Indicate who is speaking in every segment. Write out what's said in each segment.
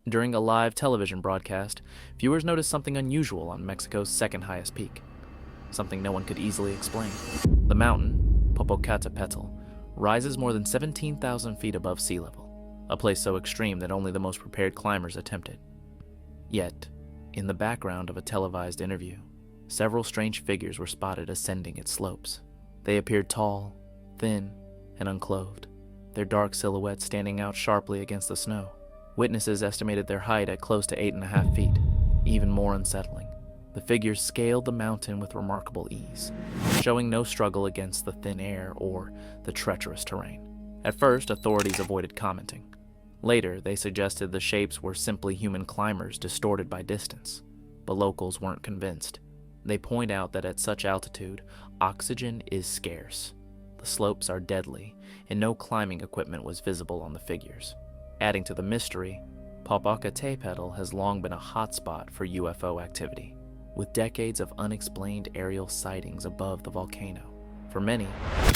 Speaker 1: During a live television broadcast, viewers noticed something unusual on Mexico's second highest peak. Something no one could easily explain. The mountain, Popocatépetl, rises more than 17,000 feet above sea level, a place so extreme that only the most prepared climbers attempt it. Yet, in the background of a televised interview, several strange figures were spotted ascending its slopes. They appeared tall, thin, and unclothed, their dark silhouettes standing out sharply against the snow. Witnesses estimated their height at close to 8.5 feet. Even more unsettling, the figures scaled the mountain with remarkable ease, showing no struggle against the thin air or the treacherous terrain. At first, authorities avoided commenting. Later, they suggested the shapes were simply human climbers distorted by distance, but locals weren't convinced. They point out that at such altitude, oxygen is scarce. The slopes are deadly, and no climbing equipment was visible on the figures. Adding to the mystery, Popocatépetl has long been a hotspot for UFO activity, with decades of unexplained aerial sightings above the volcano. For many,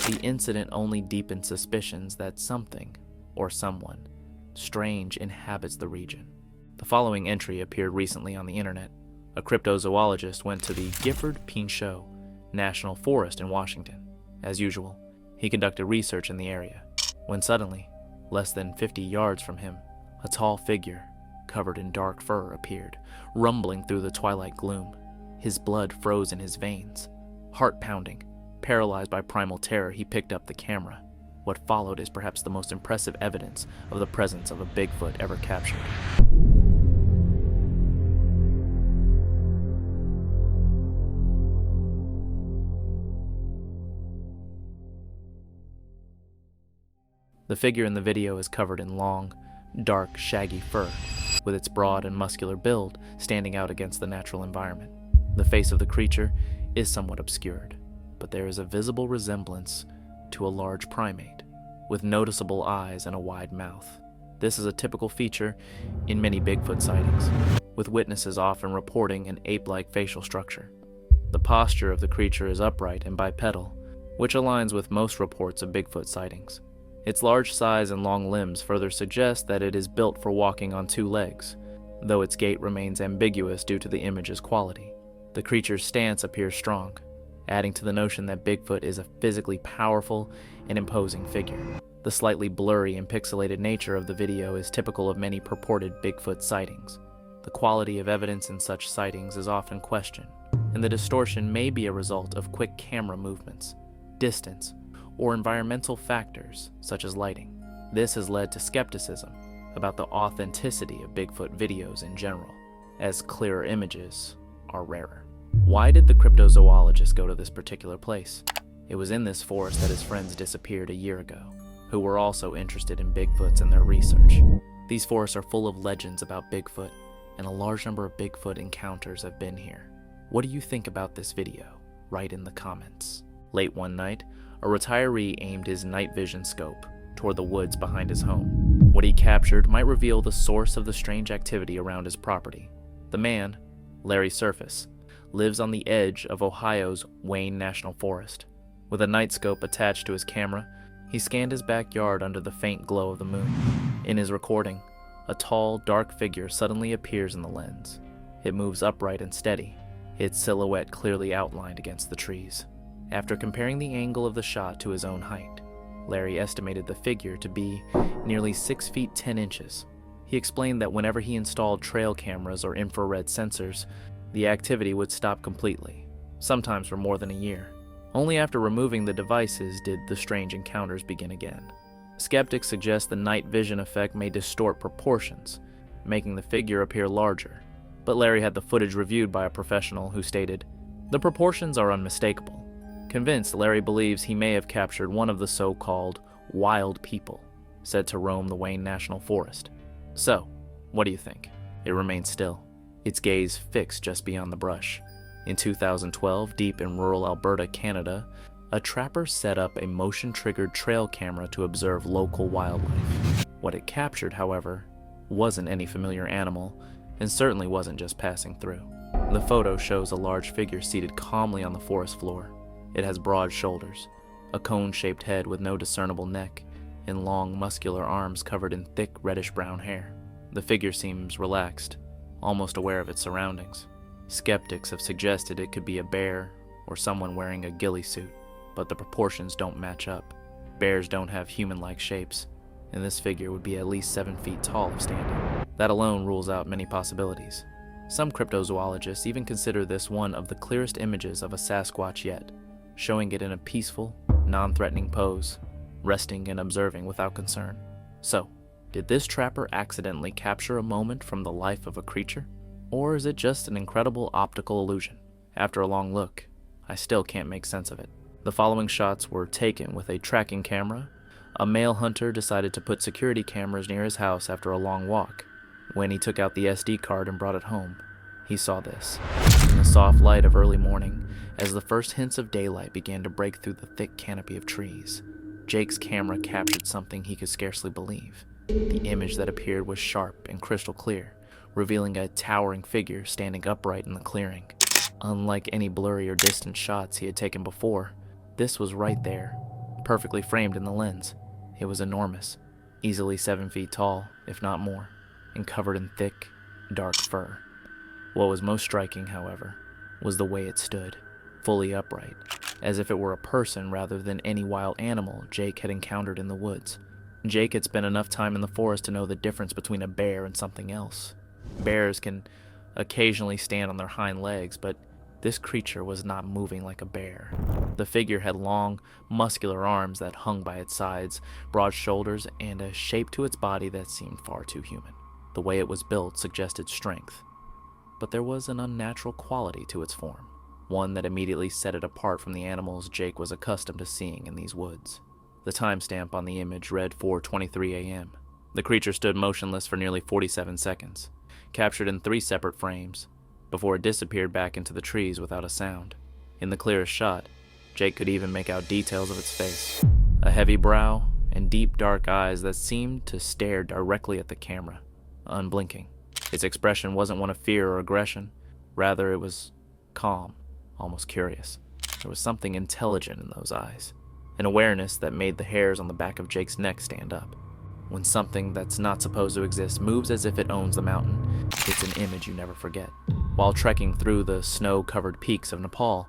Speaker 1: the incident only deepened suspicions that something, or someone, strange inhabits the region. The following entry appeared recently on the internet. A cryptozoologist went to the Gifford-Pinchot National Forest in Washington. As usual, he conducted research in the area, when suddenly, less than 50 yards from him, a tall figure, covered in dark fur, appeared, rumbling through the twilight gloom. His blood froze in his veins. Heart pounding, paralyzed by primal terror, he picked up the camera. What followed is perhaps the most impressive evidence of the presence of a Bigfoot ever captured. The figure in the video is covered in long, dark, shaggy fur, with its broad and muscular build standing out against the natural environment. The face of the creature is somewhat obscured, but there is a visible resemblance to a large primate, with noticeable eyes and a wide mouth. This is a typical feature in many Bigfoot sightings, with witnesses often reporting an ape-like facial structure. The posture of the creature is upright and bipedal, which aligns with most reports of Bigfoot sightings. Its large size and long limbs further suggest that it is built for walking on two legs, though its gait remains ambiguous due to the image's quality. The creature's stance appears strong, adding to the notion that Bigfoot is a physically powerful and imposing figure. The slightly blurry and pixelated nature of the video is typical of many purported Bigfoot sightings. The quality of evidence in such sightings is often questioned, and the distortion may be a result of quick camera movements, distance, or environmental factors such as lighting. This has led to skepticism about the authenticity of Bigfoot videos in general, as clearer images are rarer. Why did the cryptozoologist go to this particular place? It was in this forest that his friends disappeared a year ago, who were also interested in Bigfoots in their research. These forests are full of legends about Bigfoot, and a large number of Bigfoot encounters have been here. What do you think about this video? Write in the comments. Late one night, a retiree aimed his night vision scope toward the woods behind his home. What he captured might reveal the source of the strange activity around his property. The man, Larry Surface, lives on the edge of Ohio's Wayne National Forest. With a night scope attached to his camera, he scanned his backyard under the faint glow of the moon. In his recording, a tall, dark figure suddenly appears in the lens. It moves upright and steady, its silhouette clearly outlined against the trees. After comparing the angle of the shot to his own height, Larry estimated the figure to be nearly 6 feet 10 inches. He explained that whenever he installed trail cameras or infrared sensors, the activity would stop completely, sometimes for more than a year. Only after removing the devices did the strange encounters begin again. Skeptics suggest the night vision effect may distort proportions, making the figure appear larger. But Larry had the footage reviewed by a professional who stated, "The proportions are unmistakable." Convinced, Larry believes he may have captured one of the so-called wild people said to roam the Wayne National Forest. So, what do you think? It remains still, its gaze fixed just beyond the brush. In 2012, deep in rural Alberta, Canada, a trapper set up a motion-triggered trail camera to observe local wildlife. What it captured, however, wasn't any familiar animal, and certainly wasn't just passing through. The photo shows a large figure seated calmly on the forest floor. It has broad shoulders, a cone-shaped head with no discernible neck, and long, muscular arms covered in thick reddish-brown hair. The figure seems relaxed, almost aware of its surroundings. Skeptics have suggested it could be a bear or someone wearing a ghillie suit, but the proportions don't match up. Bears don't have human-like shapes, and this figure would be at least 7 feet tall if standing. That alone rules out many possibilities. Some cryptozoologists even consider this one of the clearest images of a Sasquatch yet, showing it in a peaceful, non-threatening pose, resting and observing without concern. So, did this trapper accidentally capture a moment from the life of a creature? Or is it just an incredible optical illusion? After a long look, I still can't make sense of it. The following shots were taken with a tracking camera. A male hunter decided to put security cameras near his house after a long walk. When he took out the SD card and brought it home, he saw this. In the soft light of early morning, as the first hints of daylight began to break through the thick canopy of trees, Jake's camera captured something he could scarcely believe. The image that appeared was sharp and crystal clear, revealing a towering figure standing upright in the clearing. Unlike any blurry or distant shots he had taken before, this was right there, perfectly framed in the lens. It was enormous, easily 7 feet tall, if not more, and covered in thick, dark fur. What was most striking, however, was the way it stood, fully upright, as if it were a person rather than any wild animal Jake had encountered in the woods. Jake had spent enough time in the forest to know the difference between a bear and something else. Bears can occasionally stand on their hind legs, but this creature was not moving like a bear. The figure had long, muscular arms that hung by its sides, broad shoulders, and a shape to its body that seemed far too human. The way it was built suggested strength, but there was an unnatural quality to its form, one that immediately set it apart from the animals Jake was accustomed to seeing in these woods. The timestamp on the image read 4:23 a.m. The creature stood motionless for nearly 47 seconds, captured in 3 separate frames, before it disappeared back into the trees without a sound. In the clearest shot, Jake could even make out details of its face. A heavy brow and deep dark eyes that seemed to stare directly at the camera, unblinking. Its expression wasn't one of fear or aggression. Rather, it was calm, almost curious. There was something intelligent in those eyes, an awareness that made the hairs on the back of Jake's neck stand up. When something that's not supposed to exist moves as if it owns the mountain, it's an image you never forget. While trekking through the snow-covered peaks of Nepal,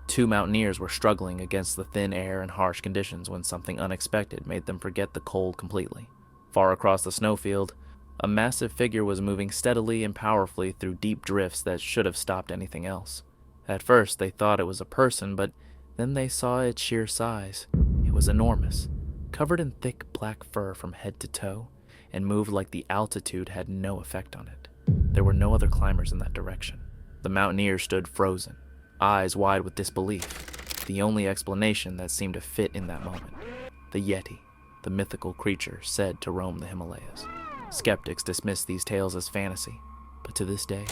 Speaker 1: 2 mountaineers were struggling against the thin air and harsh conditions when something unexpected made them forget the cold completely. Far across the snowfield, a massive figure was moving steadily and powerfully through deep drifts that should have stopped anything else. At first, they thought it was a person, but then they saw its sheer size. It was enormous, covered in thick black fur from head to toe, and moved like the altitude had no effect on it. There were no other climbers in that direction. The mountaineers stood frozen, eyes wide with disbelief, the only explanation that seemed to fit in that moment. The Yeti, the mythical creature said to roam the Himalayas. Skeptics dismiss these tales as fantasy, but to this day,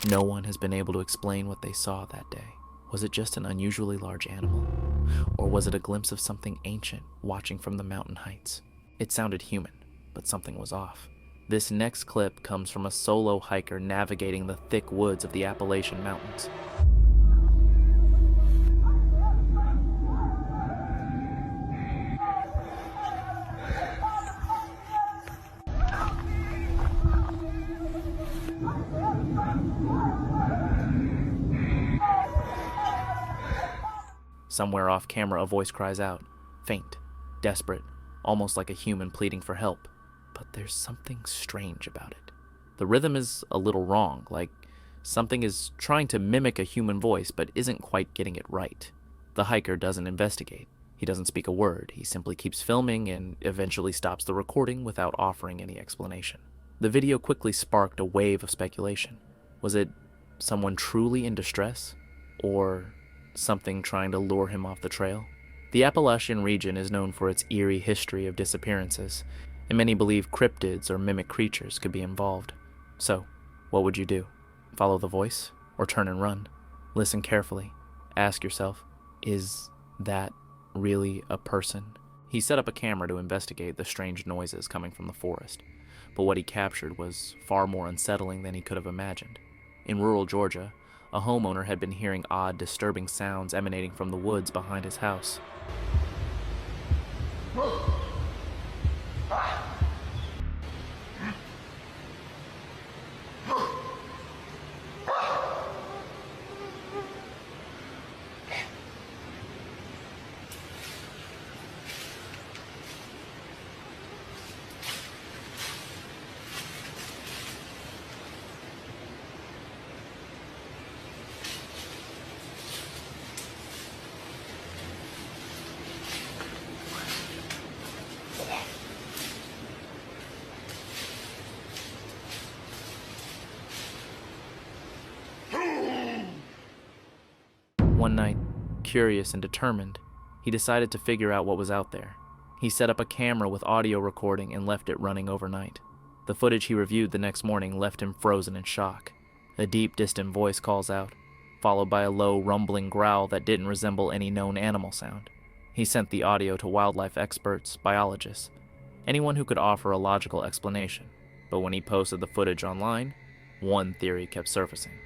Speaker 1: no one has been able to explain what they saw that day. Was it just an unusually large animal? Or was it a glimpse of something ancient watching from the mountain heights? It sounded human, but something was off. This next clip comes from a solo hiker navigating the thick woods of the Appalachian Mountains. Somewhere off camera, a voice cries out, faint, desperate, almost like a human pleading for help. But there's something strange about it. The rhythm is a little wrong, like something is trying to mimic a human voice but isn't quite getting it right. The hiker doesn't investigate. He doesn't speak a word. He simply keeps filming and eventually stops the recording without offering any explanation. The video quickly sparked a wave of speculation. Was it someone truly in distress? Or something trying to lure him off the trail? The Appalachian region is known for its eerie history of disappearances, and many believe cryptids or mimic creatures could be involved. So, what would you do? Follow the voice, or turn and run? Listen carefully. Ask yourself, is that really a person? He set up a camera to investigate the strange noises coming from the forest, but what he captured was far more unsettling than he could have imagined. In rural Georgia, a homeowner had been hearing odd, disturbing sounds emanating from the woods behind his house. One night, curious and determined, he decided to figure out what was out there. He set up a camera with audio recording and left it running overnight. The footage he reviewed the next morning left him frozen in shock. A deep, distant voice calls out, followed by a low, rumbling growl that didn't resemble any known animal sound. He sent the audio to wildlife experts, biologists, anyone who could offer a logical explanation. But when he posted the footage online, one theory kept surfacing: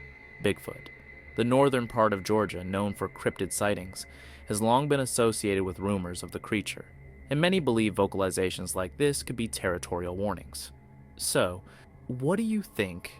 Speaker 1: Bigfoot. The northern part of Georgia, known for cryptid sightings, has long been associated with rumors of the creature, and many believe vocalizations like this could be territorial warnings. So, what do you think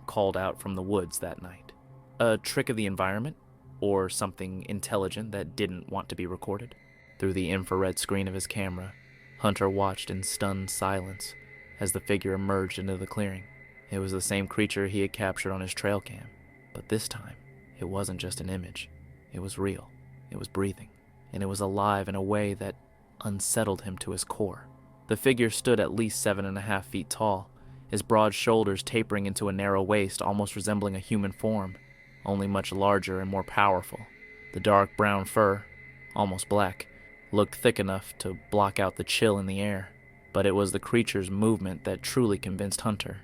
Speaker 1: called out from the woods that night? A trick of the environment? Or something intelligent that didn't want to be recorded? Through the infrared screen of his camera, Hunter watched in stunned silence as the figure emerged into the clearing. It was the same creature he had captured on his trail cam, but this time, it wasn't just an image. It was real, it was breathing, and it was alive in a way that unsettled him to his core. The figure stood at least 7.5 feet tall, his broad shoulders tapering into a narrow waist almost resembling a human form, only much larger and more powerful. The dark brown fur, almost black, looked thick enough to block out the chill in the air, but it was the creature's movement that truly convinced Hunter.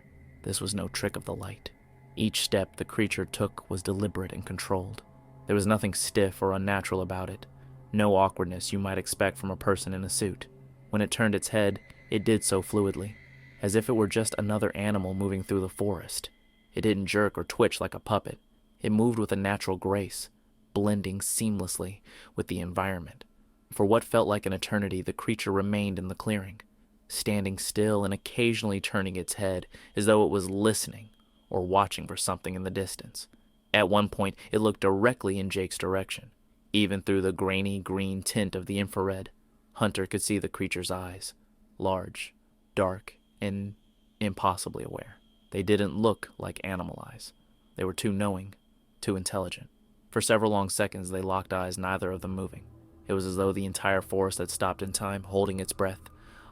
Speaker 1: This was no trick of the light. Each step the creature took was deliberate and controlled. There was nothing stiff or unnatural about it, no awkwardness you might expect from a person in a suit. When it turned its head, it did so fluidly, as if it were just another animal moving through the forest. It didn't jerk or twitch like a puppet. It moved with a natural grace, blending seamlessly with the environment. For what felt like an eternity, the creature remained in the clearing, standing still and occasionally turning its head as though it was listening or watching for something in the distance. At one point, it looked directly in Jake's direction. Even through the grainy green tint of the infrared, Hunter could see the creature's eyes, large, dark, and impossibly aware. They didn't look like animal eyes. They were too knowing, too intelligent. For several long seconds, they locked eyes, neither of them moving. It was as though the entire forest had stopped in time, holding its breath,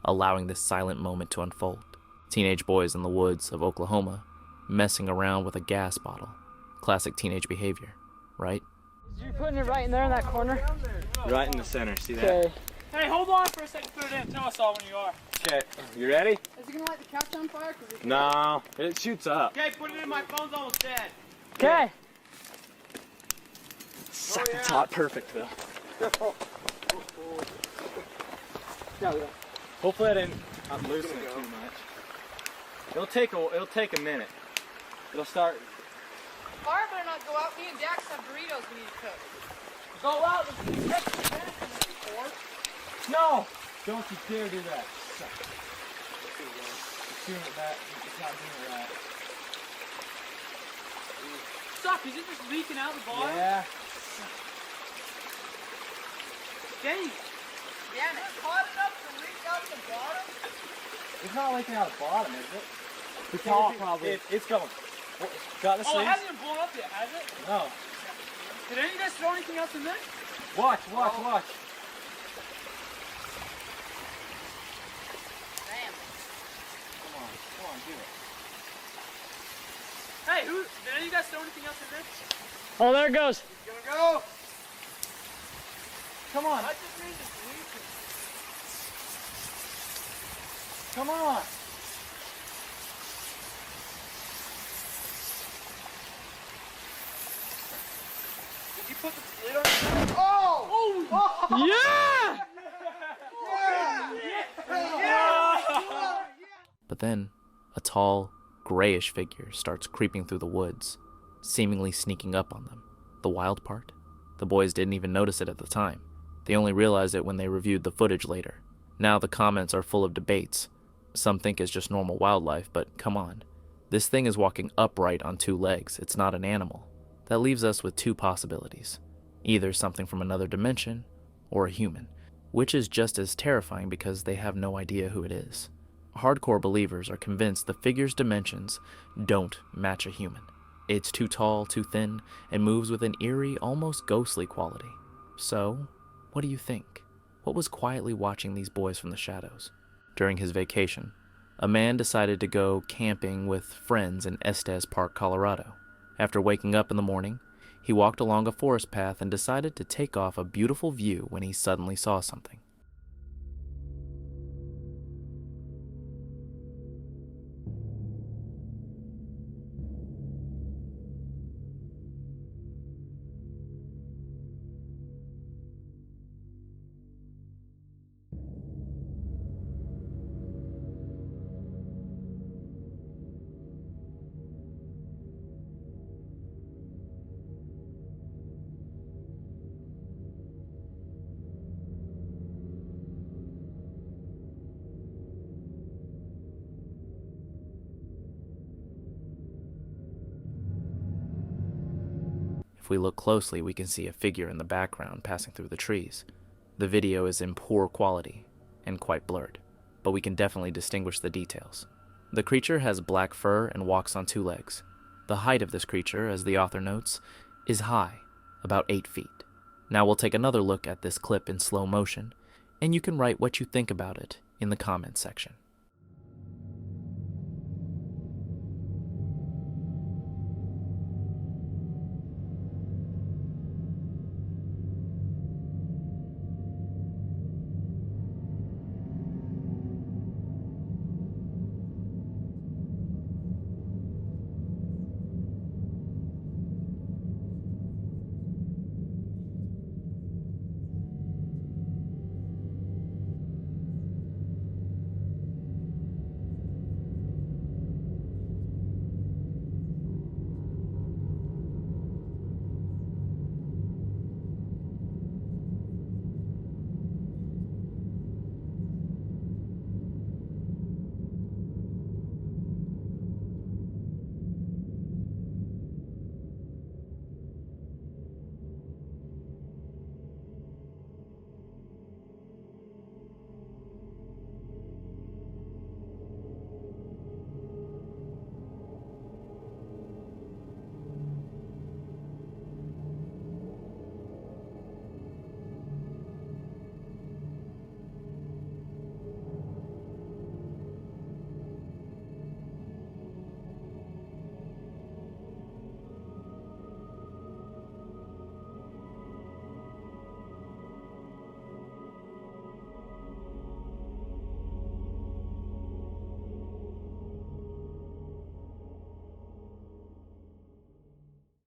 Speaker 1: allowing this silent moment to unfold. Teenage boys in the woods of Oklahoma, messing around with a gas bottle. Classic teenage behavior, right?
Speaker 2: You're putting it right in there in that corner?
Speaker 3: Right in the center, see that?
Speaker 2: Okay.
Speaker 4: Hey, hold on for a second, put it in. Tell us all when you are.
Speaker 3: Okay, you ready?
Speaker 2: Is it gonna light the couch on fire?
Speaker 3: No, it shoots up.
Speaker 4: Okay, put it in. My phone's almost dead.
Speaker 2: Okay.
Speaker 3: It's hot, perfect though. Hopefully I didn't loosen it too much. It'll take a minute. It'll start.
Speaker 2: Fire better not go out. Me and Dax have burritos we need to cook.
Speaker 4: Go out.
Speaker 3: No! Don't you dare do that. It's doing it that. It's not doing it right.
Speaker 4: Suck, is it just leaking out the bottom?
Speaker 3: Yeah.
Speaker 4: Dang.
Speaker 2: Yeah, it's hot enough to leak out the bottom?
Speaker 3: It's not leaking out the bottom, is it?
Speaker 4: The top, probably.
Speaker 3: It's going. Got the
Speaker 4: Oh, it
Speaker 3: sleeves?
Speaker 4: hasn't even blown up yet, has it?
Speaker 3: No.
Speaker 4: Did any of you guys throw anything else in there?
Speaker 3: Watch.
Speaker 2: Damn.
Speaker 3: Come on, do it.
Speaker 4: Hey, did any of you guys throw anything else in there?
Speaker 2: Oh, there it goes.
Speaker 4: It's gonna go.
Speaker 3: Come on,
Speaker 4: I just made this leaking.
Speaker 3: come on.
Speaker 4: Did you put the lid on it? Oh!
Speaker 2: Yeah!
Speaker 1: But then, a tall, grayish figure starts creeping through the woods, seemingly sneaking up on them. The wild part? The boys didn't even notice it at the time. They only realized it when they reviewed the footage later. Now the comments are full of debates. Some think it's just normal wildlife, but come on. This thing is walking upright on 2 legs. It's not an animal. That leaves us with 2 possibilities. Either something from another dimension, or a human, which is just as terrifying because they have no idea who it is. Hardcore believers are convinced the figure's dimensions don't match a human. It's too tall, too thin, and moves with an eerie, almost ghostly quality. So, what do you think? What was quietly watching these boys from the shadows? During his vacation, a man decided to go camping with friends in Estes Park, Colorado. After waking up in the morning, He walked along a forest path and decided to take off a beautiful view when he suddenly saw something. If we look closely, we can see a figure in the background passing through the trees. The video is in poor quality and quite blurred, but we can definitely distinguish the details. The creature has black fur and walks on 2 legs. The height of this creature, as the author notes, is high, about 8 feet. Now we'll take another look at this clip in slow motion, and you can write what you think about it in the comments section.